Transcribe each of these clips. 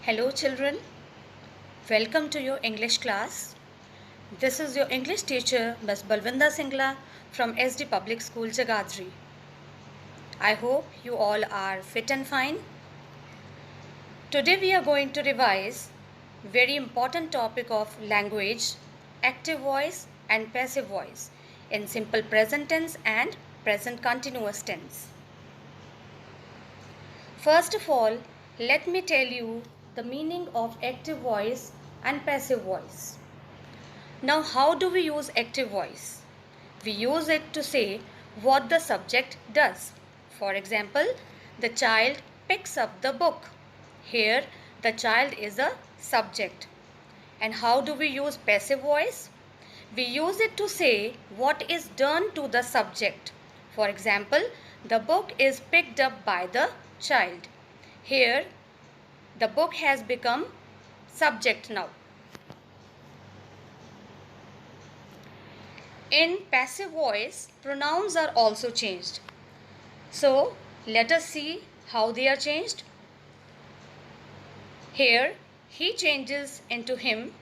Hello children, welcome to your English class. This is your English teacher Ms. Balvinda Singla from SD Public School Jagadri. I hope you all are fit and fine. Today we are going to revise very important topic of language, active voice and passive voice in simple present tense and present continuous tense. First of all, let me tell you the meaning of active voice and passive voice. Now, how do we use active voice? We use it to say what the subject does. For example, the child picks up the book. Here, the child is a subject. And how do we use passive voice? We use it to say what is done to the subject. For example, the book is picked up by the child. Here, the book has become subject now. In passive voice, pronouns are also changed. So, let us see how they are changed. Here, he changes into him,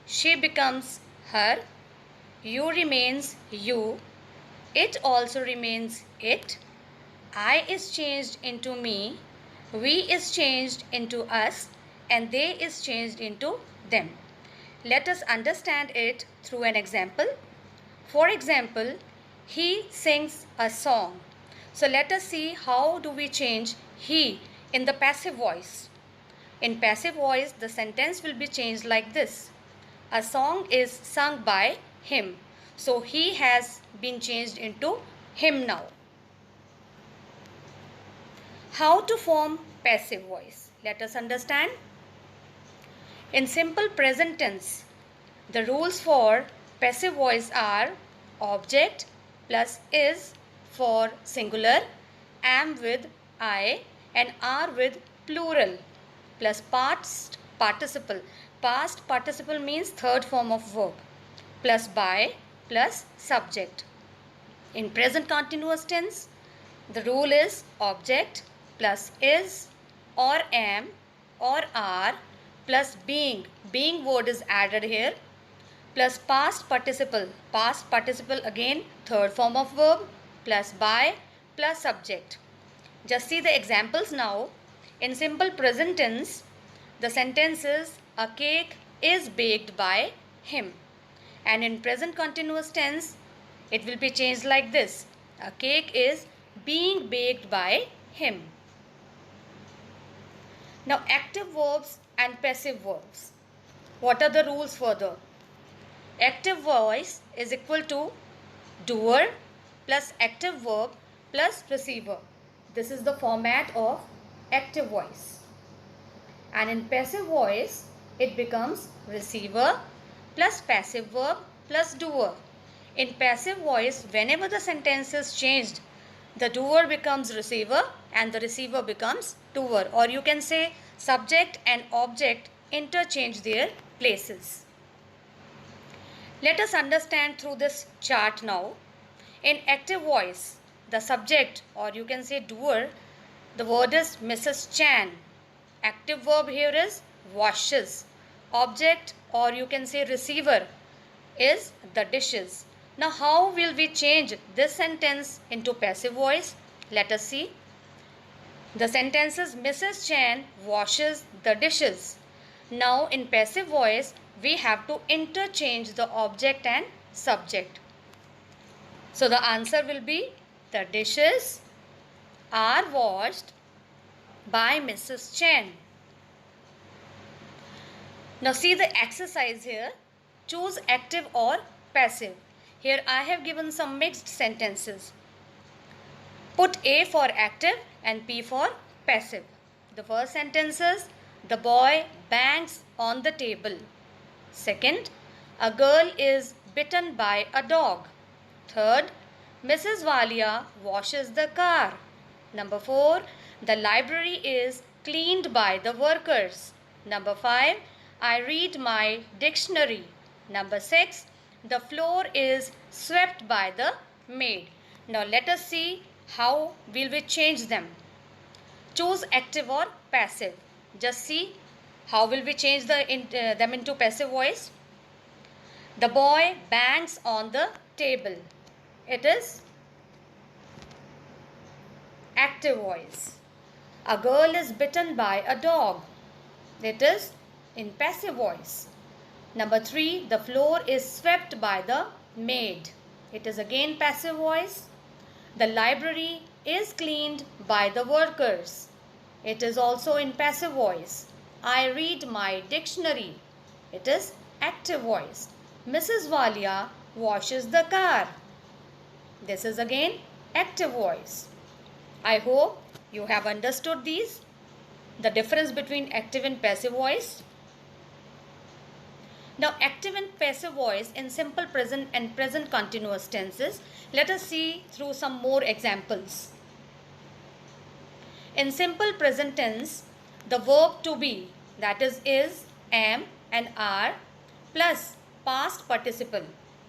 she becomes her, you remains you, it also remains it, I is changed into me, we is changed into us, and they is changed into them. Let us understand it through an example. For example, he sings a song. So let us see how do we change he in the passive voice. In passive voice, the sentence will be changed like this. A song is sung by him. So he has been changed into him now. How to form passive voice? Let us understand. In simple present tense, the rules for passive voice are object plus is for singular, am with I, and are with plural, plus past participle. Past participle means third form of verb, plus by, plus subject. In present continuous tense, the rule is object plus is or am or are plus being. Being word is added here, plus past participle. Past participle again third form of verb, plus by, plus subject. Just see the examples now. In simple present tense, the sentence is a cake is baked by him. And in present continuous tense, it will be changed like this. A cake is being baked by him. Now, active verbs and passive verbs. What are the rules further? Active voice is equal to doer plus active verb plus receiver. This is the format of active voice. And in passive voice, it becomes receiver plus passive verb plus doer. In passive voice, whenever the sentence is changed, the doer becomes receiver and the receiver becomes doer. Or you can say subject and object interchange their places. Let us understand through this chart now. In active voice, the subject or you can say doer, the word is Mrs. Chan. Active verb here is washes. Object or you can say receiver is the dishes. Now how will we change this sentence into passive voice? Let us see. The sentence is Mrs. Chan washes the dishes. Now in passive voice, we have to interchange the object and subject. So the answer will be the dishes are washed by Mrs. Chen. Now see the exercise here. Choose active or passive. Here I have given some mixed sentences. Put A for active and P for passive. The first sentence is the boy bangs on the table. Second, a girl is bitten by a dog. Third, Mrs. Walia washes the car. Number 4, the library is cleaned by the workers. Number 5, I read my dictionary. Number 6, the floor is swept by the maid. Now let us see how will we change them. Choose active or passive. Just see How will we change them into passive voice? The boy bangs on the table. It is active voice. A girl is bitten by a dog. It is in passive voice. Number 3, the floor is swept by the maid. It is again passive voice. The library is cleaned by the workers. It is also in passive voice. I read my dictionary. It is active voice. Mrs. Walia washes the car. This is again active voice. I hope you have understood the difference between active and passive voice. Now, active and passive voice in simple present and present continuous tenses. Let us see through some more examples. In simple present tense, the verb to be, that is, am, and are, plus past participle,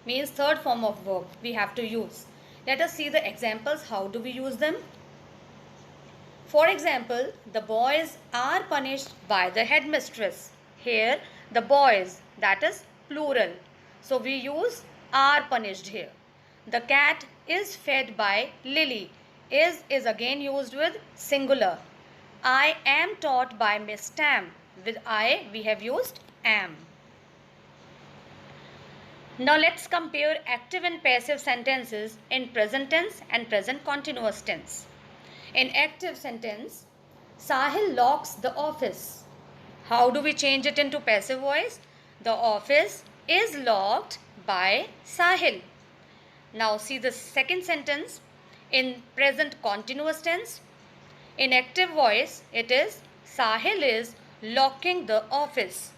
means third form of verb we have to use. Let us see the examples. How do we use them? For example, the boys are punished by the headmistress. Here, the boys, that is plural. So, we use are punished here. The cat is fed by Lily. Is again used with singular. I am taught by Miss Tam. With I, we have used am. Now, let's compare active and passive sentences in present tense and present continuous tense. In active sentence, Sahil locks the office. How do we change it into passive voice? The office is locked by Sahil. Now see the second sentence in present continuous tense. In active voice, it is Sahil is locking the office.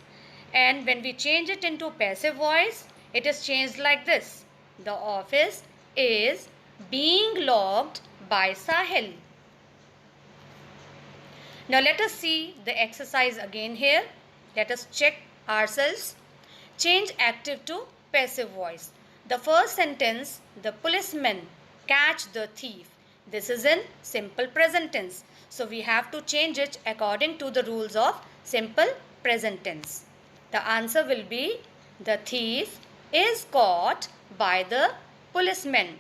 And when we change it into passive voice, it is changed like this. The office is being locked by Sahil. Now let us see the exercise again here. Let us check ourselves. Change active to passive voice. The first sentence, the policemen catch the thief. This is in simple present tense. So we have to change it according to the rules of simple present tense. The answer will be the thief is caught by the policemen.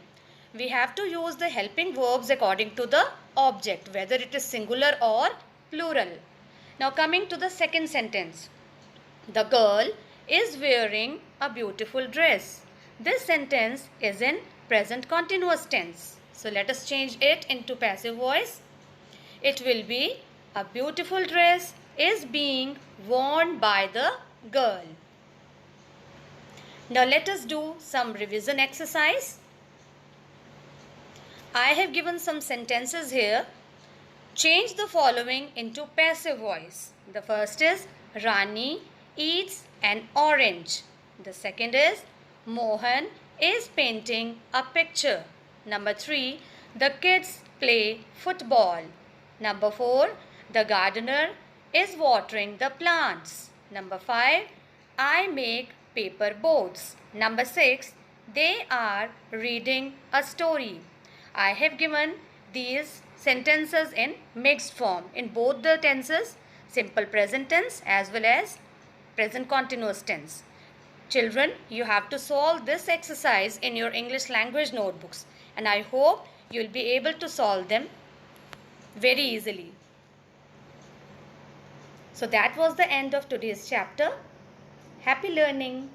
We have to use the helping verbs according to the object, whether it is singular or plural. Now coming to the second sentence. The girl is wearing a beautiful dress. This sentence is in present continuous tense. So let us change it into passive voice. It will be a beautiful dress is being worn by the girl. Now let us do some revision exercise. I have given some sentences here. Change the following into passive voice. The first is Rani eats an orange. The second is Mohan is painting a picture. Number 3, the kids play football. Number 4, the gardener is watering the plants. Number 5, I make paper boats. Number 6, they are reading a story. I have given these sentences in mixed form in both the tenses, simple present tense as well as present continuous tense. Children, you have to solve this exercise in your English language notebooks, and I hope you will be able to solve them very easily. So that was the end of today's chapter. Happy learning!